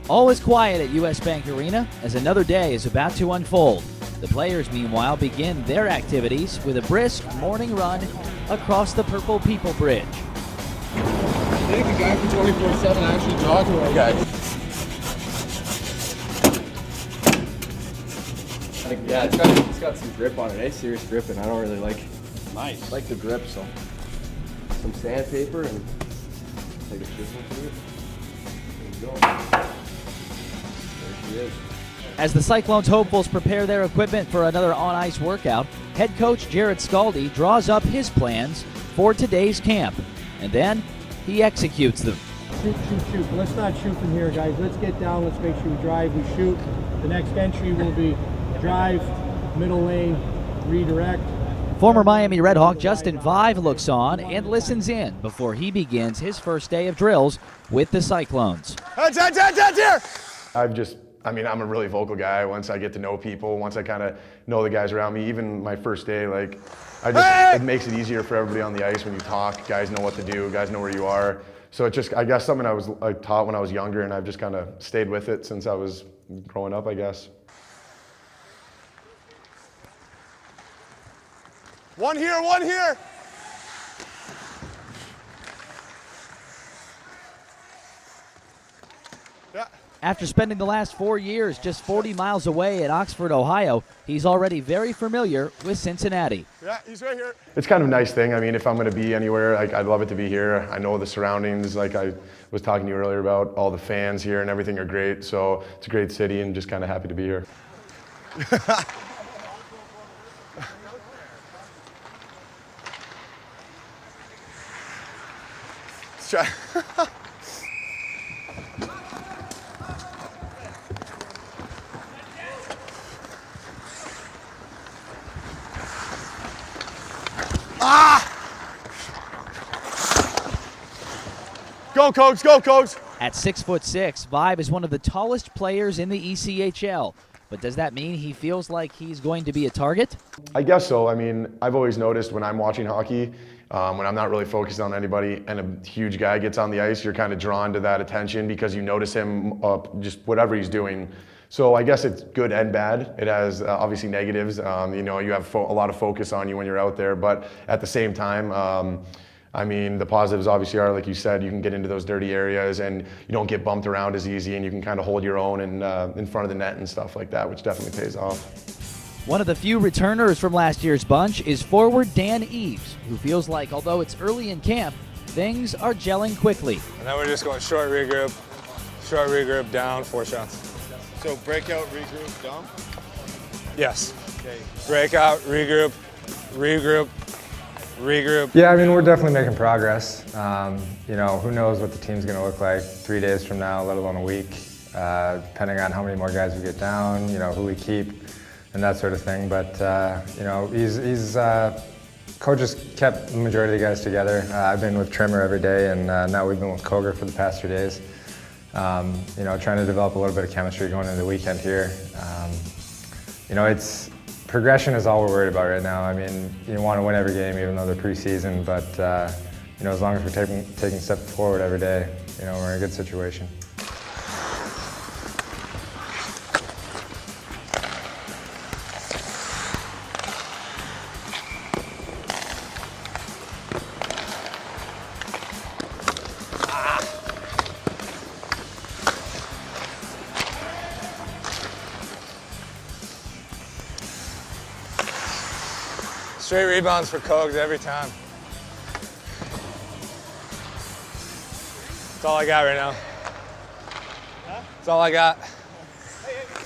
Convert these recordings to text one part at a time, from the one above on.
All is quiet at US Bank Arena as another day is about to unfold. The players, meanwhile, begin their activities with a brisk morning run across the Purple People Bridge. I think the guy from 24/7 actually jogged away, guys. Yeah, it's got some grip on it, eh? Serious grip, and I don't really like the grip, so some sandpaper and take a chisel to it. There you go. There she is. As the Cyclones hopefuls prepare their equipment for another on-ice workout, head coach Jarrod Skalde draws up his plans for today's camp, and then he executes them. Shoot. Let's not shoot from here, guys. Let's get down. Let's make sure we drive, we shoot. The next entry will be drive, middle lane, redirect. Former Miami Redhawk Justin Vive looks on and listens in before he begins his first day of drills with the Cyclones. Heads here! I'm a really vocal guy. Once I get to know people, once I kind of know the guys around me, even my first day, it makes it easier for everybody on the ice when you talk. Guys know what to do, guys know where you are. So it's just, I guess, something I was taught when I was younger, and I've just kind of stayed with it since I was growing up, I guess. One here. Yeah. After spending the last 4 years just 40 miles away at Oxford, Ohio, he's already very familiar with Cincinnati. Yeah, he's right here. It's kind of a nice thing. I mean, if I'm going to be anywhere, I'd love it to be here. I know the surroundings, like I was talking to you earlier about, all the fans here and everything are great. So it's a great city and just kind of happy to be here. Let's try. Go, Coach, go, Coach. At 6'6", Vive is one of the tallest players in the ECHL. But does that mean he feels like he's going to be a target? I guess so. I mean, I've always noticed when I'm watching hockey, when I'm not really focused on anybody and a huge guy gets on the ice, you're kind of drawn to that attention because you notice him just whatever he's doing. So I guess it's good and bad. It has obviously negatives. You have a lot of focus on you when you're out there, but at the same time, the positives obviously are, like you said, you can get into those dirty areas and you don't get bumped around as easy, and you can kind of hold your own in front of the net and stuff like that, which definitely pays off. One of the few returners from last year's bunch is forward Dan Eves, who feels like although it's early in camp, things are gelling quickly. And then we're just going short regroup, down, 4 shots. So breakout, regroup, dump? Yes. Okay. Breakout, regroup. Yeah, I mean, we're definitely making progress. Who knows what the team's going to look like 3 days from now, let alone a week, depending on how many more guys we get down, who we keep, and that sort of thing. But, Coach has kept the majority of the guys together. I've been with Trimmer every day, and now we've been with Koger for the past 3 days. Trying to develop a little bit of chemistry going into the weekend here. Progression is all we're worried about right now. I mean, you want to win every game, even though they're preseason, but as long as we're taking steps forward every day, we're in a good situation. Straight rebounds for Cogs every time. That's all I got right now. That's all I got.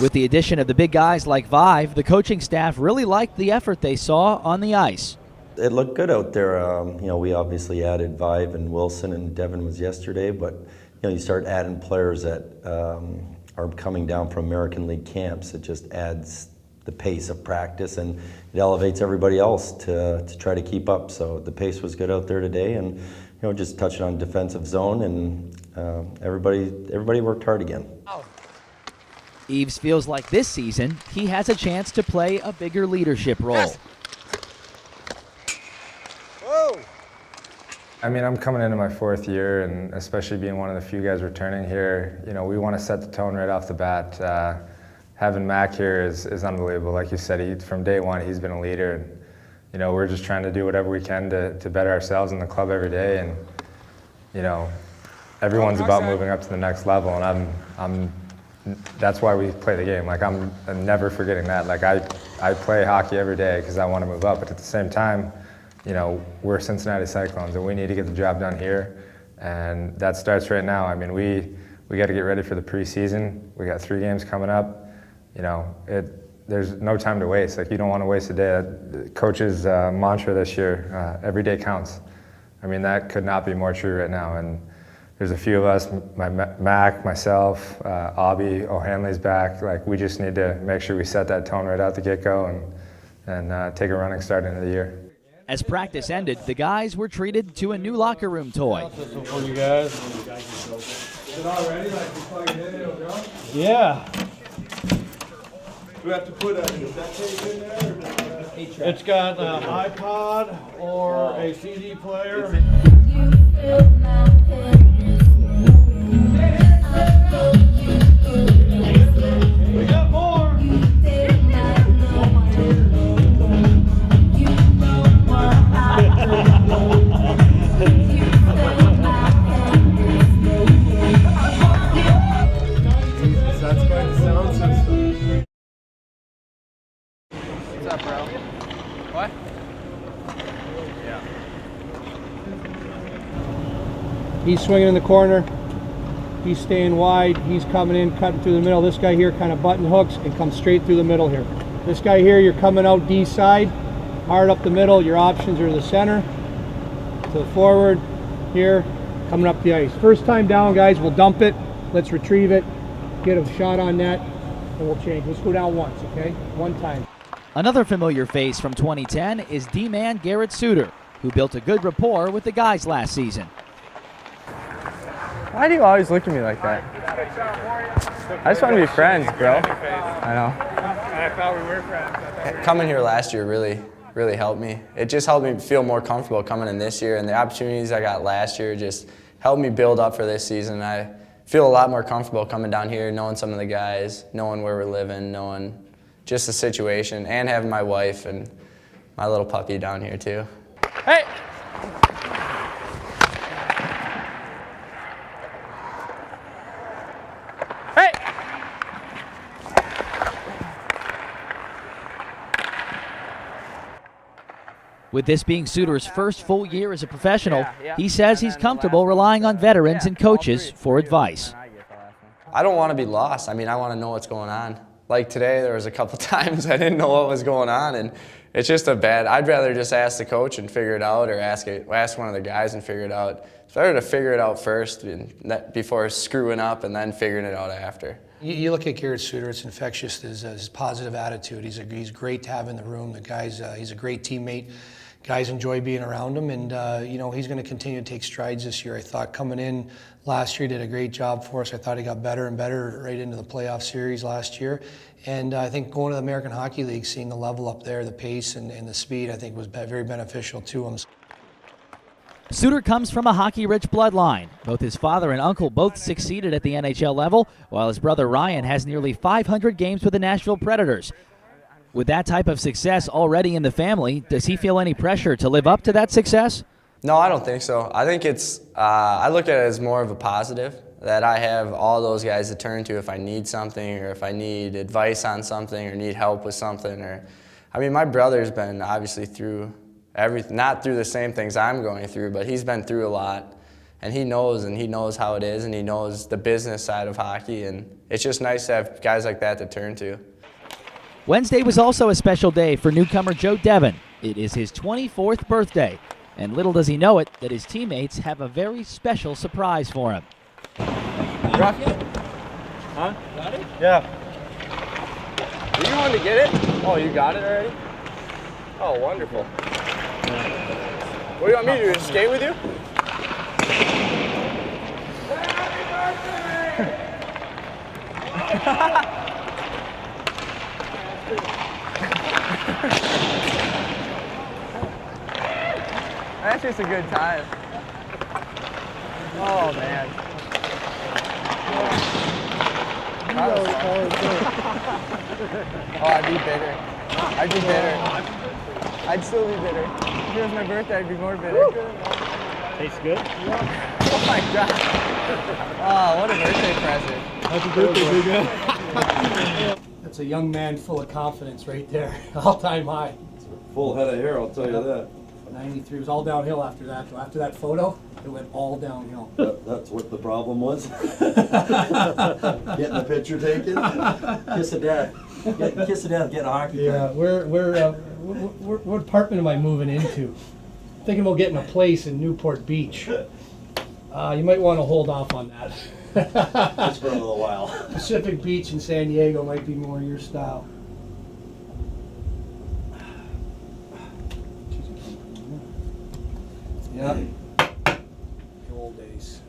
With the addition of the big guys like Vive, the coaching staff really liked the effort they saw on the ice. It looked good out there. We obviously added Vive and Wilson, and Devin was yesterday, but you start adding players that are coming down from American League camps. It just adds the pace of practice, and it elevates everybody else to try to keep up. So the pace was good out there today, and just touching on defensive zone, and everybody worked hard again. Eves feels like this season he has a chance to play a bigger leadership role. Yes. Whoa! I mean, I'm coming into my 4th year, and especially being one of the few guys returning here, you know, we want to set the tone right off the bat. Having Mac here is unbelievable. Like you said, from day one, he's been a leader. And, you know, we're just trying to do whatever we can to better ourselves in the club every day. And, you know, everyone's about moving up to the next level, and that's why we play the game. Like, I'm never forgetting that. Like, I play hockey every day because I want to move up, but at the same time, you know, we're Cincinnati Cyclones, and we need to get the job done here, and that starts right now. I mean, we got to get ready for the preseason. We got 3 games coming up. You know, there's no time to waste. Like, you don't want to waste a day. The coach's mantra this year, every day counts. I mean, that could not be more true right now. And there's a few of us, Mac, myself, Aubie, O'Hanley's back. Like, we just need to make sure we set that tone right out the get-go and take a running start into the year. As practice ended, the guys were treated to a new locker room toy. For you guys. Is it all ready? Like, you plug it in, it'll go? Yeah. Do we have to put a cassette tape in there? It's got an iPod or a CD player. We got more. That's quite the sound system. What's up, bro? What? Yeah. He's swinging in the corner. He's staying wide. He's coming in, cutting through the middle. This guy here kind of button hooks and comes straight through the middle here. This guy here, you're coming out D side, hard up the middle. Your options are in the center, to the forward, here, coming up the ice. First time down, guys, we'll dump it. Let's retrieve it, get a shot on net, and we'll change. Let's go down once, okay? One time. Another familiar face from 2010 is D-man Garrett Sudter, who built a good rapport with the guys last season. Why do you always look at me like that? I just want to be friends, bro. I know. I thought we were friends. Coming here last year really helped me. It just helped me feel more comfortable coming in this year, and the opportunities I got last year just helped me build up for this season. I feel a lot more comfortable coming down here, knowing some of the guys, knowing where we're living, knowing just the situation, and having my wife and my little puppy down here too. Hey! Hey! With this being Sudter's first full year as a professional, he says he's comfortable relying on veterans and coaches for advice. I don't want to be lost. I mean, I want to know what's going on. Like today, there was a couple times I didn't know what was going on, and it's just I'd rather just ask the coach and figure it out, or ask one of the guys and figure it out. It's better to figure it out first before screwing up and then figuring it out after. You look at Garrett Sudter, it's infectious, his positive attitude. He's great to have in the room. The guy's, he's a great teammate. Guys enjoy being around him, and you know, he's going to continue to take strides this year. I thought coming in last year, he did a great job for us. I thought he got better and better right into the playoff series last year. And I think going to the American Hockey League, seeing the level up there, the pace and the speed, I think was very beneficial to him. Sudter comes from a hockey-rich bloodline. Both his father and uncle both succeeded at the NHL level, while his brother Ryan has nearly 500 games with the Nashville Predators. With that type of success already in the family, does he feel any pressure to live up to that success? No, I don't think so. I think I look at it as more of a positive, that I have all those guys to turn to if I need something, or if I need advice on something, or need help with something. I mean, my brother's been obviously through everything, not through the same things I'm going through, but he's been through a lot, and he knows how it is, and he knows the business side of hockey, and it's just nice to have guys like that to turn to. Wednesday was also a special day for newcomer Joe Devon. It is his 24th birthday, and little does he know it that his teammates have a very special surprise for him. Huh? Got it? Yeah. Are you wanting to get it? Oh, you got it already? Oh, wonderful. What do you want me to do? Just skate with you? That's just a good time. Oh, man. Oh, I'd be bitter. I'd be bitter. I'd still be bitter. If it was my birthday, I'd be more bitter. Tastes good? Oh my God. Oh, what a birthday present. Happy birthday, big guy. That's a young man full of confidence right there. All-time high. Full head of hair, I'll tell you that. 93 was all downhill after that. So after that photo, it went all downhill. That's what the problem was? Getting a picture taken? Kiss of death. Kiss of death, getting a hockey Yeah, what apartment am I moving into? Thinking about getting a place in Newport Beach. You might want to hold off on that. Just for a little while. Pacific Beach in San Diego might be more your style. Yeah. The old days.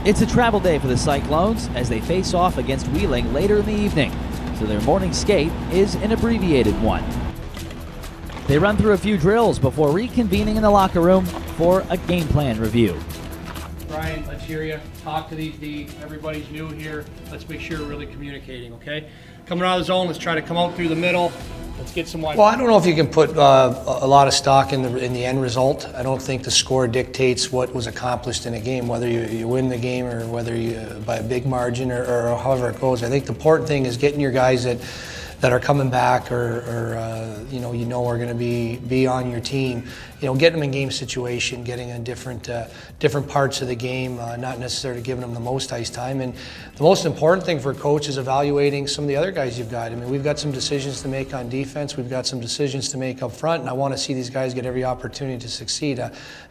It's a travel day for the Cyclones as they face off against Wheeling later in the evening, so their morning skate is an abbreviated one. They run through a few drills before reconvening in the locker room for a game plan review. Brian, let's hear you. Talk to these Ds. Everybody's new here. Let's make sure we're really communicating, okay? Coming out of the zone, let's try to come out through the middle. Let's get some wide. Well, I don't know if you can put a lot of stock in the end result. I don't think the score dictates what was accomplished in a game, whether you win the game or whether you by a big margin or however it goes. I think the important thing is getting your guys that are coming back or are going to be on your team. Getting them in game situation, getting in different parts of the game, not necessarily giving them the most ice time. And the most important thing for a coach is evaluating some of the other guys you've got. I mean, we've got some decisions to make on defense. We've got some decisions to make up front, and I want to see these guys get every opportunity to succeed.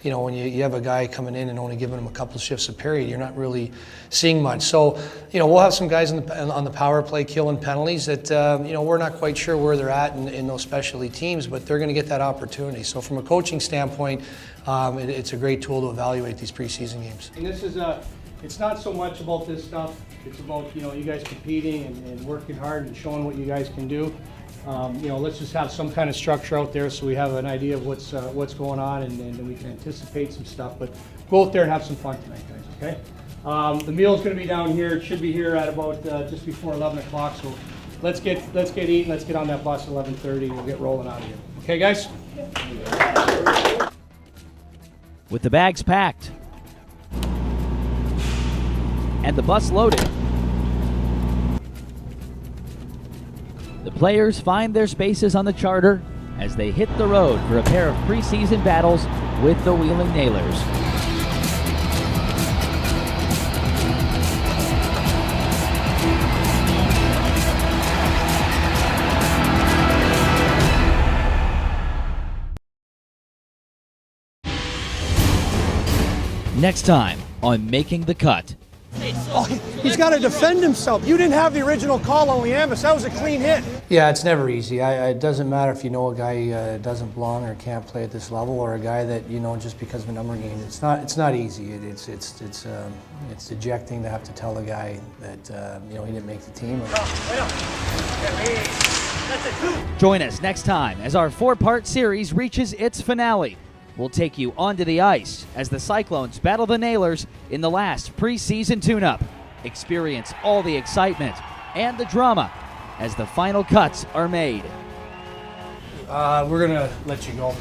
When you have a guy coming in and only giving him a couple shifts a period, you're not really seeing much. So, we'll have some guys on the power play killing penalties that, we're not quite sure where they're at in those specialty teams, but they're going to get that opportunity. So from a coaching standpoint, it's a great tool to evaluate these preseason games. And this is it's not so much about this stuff. It's about you guys competing and working hard and showing what you guys can do. Let's just have some kind of structure out there so we have an idea of what's going on and we can anticipate some stuff. But go out there and have some fun tonight, guys. Okay. The meal's going to be down here. It should be here at about just before 11 o'clock. So let's get eating. Let's get on that bus at 11:30. We'll get rolling out of here. Okay, guys. With the bags packed and the bus loaded, the players find their spaces on the charter as they hit the road for a pair of preseason battles with the Wheeling Nailers. Next time on Making the Cut. Oh, he's got to defend himself. You didn't have the original call on Liambus. That was a clean hit. Yeah, it's never easy. It doesn't matter if you know a guy doesn't belong or can't play at this level, or a guy that just because of a number game. It's not easy. It's dejecting to have to tell the guy that he didn't make the team. Join us next time as our 4-part series reaches its finale. We'll take you onto the ice as the Cyclones battle the Nailers in the last preseason tune-up. Experience all the excitement and the drama as the final cuts are made. We're going to let you go.